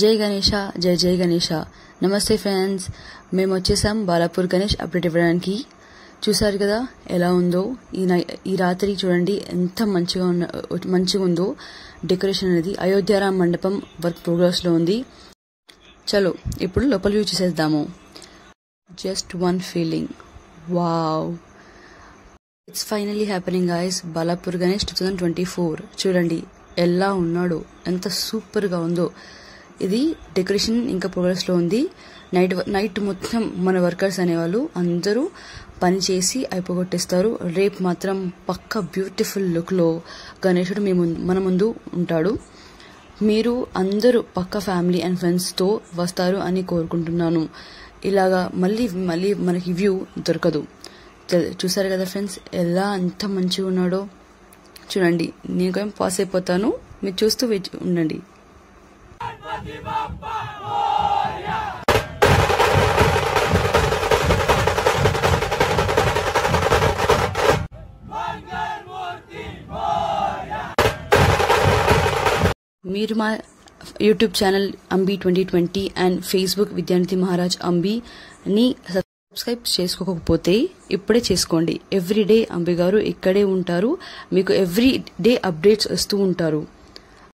జై గణేష, జై జై గణేష. నమస్తే ఫ్రెండ్స్, మేము వచ్చేసాం బాలాపూర్ గణేష్ అప్డేట్ ఇవ్వడానికి. చూసారు కదా ఎలా ఉందో ఈ రాత్రి. చూడండి ఎంత మంచిగా ఉందో డెకరేషన్ అనేది. అయోధ్యారామ్ మండపం వర్క్ ప్రోగ్రెస్ లో ఉంది. చలో ఇప్పుడు లోపల వ్యూ చూసేద్దాము. Just one feeling, wow, it's finally happening guys. Balapur Ganesh 2024 చూడండి ఎలా ఉన్నాడు, ఎంత సూపర్ గా ఉందో. ఇది డెకరేషన్ ఇంకా ప్రోగ్రెస్ లో ఉంది. నైట్ మొత్తం మన వర్కర్స్ అనేవాళ్ళు అందరూ పని చేసి అయిపోగొట్టేస్తారు. రేపు మాత్రం పక్కా బ్యూటిఫుల్ లుక్ లో గణేశుడు మన ముందు ఉంటాడు. మీరు అందరూ పక్క ఫ్యామిలీ అండ్ ఫ్రెండ్స్ తో వస్తారు అని కోరుకుంటున్నాను. ఇలాగా మళ్ళీ మనకి వ్యూ దొరకదు. చూసారు కదా ఫ్రెండ్స్ ఎలా అంత మంచిగా ఉన్నాడో. చూడండి, నేను పాస్ అయిపోతాను, మీరు చూస్తూ ఉండండి. మీరు మా యూట్యూబ్ ఛానల్ అంబి 2020 అండ్ ఫేస్బుక్ విద్యార్థి మహారాజ్ అంబిని సబ్స్క్రైబ్ చేసుకోకపోతే ఇప్పుడే చేసుకోండి. ఎవ్రీడే అంబి గారు ఇక్కడే ఉంటారు, మీకు ఎవ్రీ డే అప్డేట్స్ వస్తూ ఉంటారు.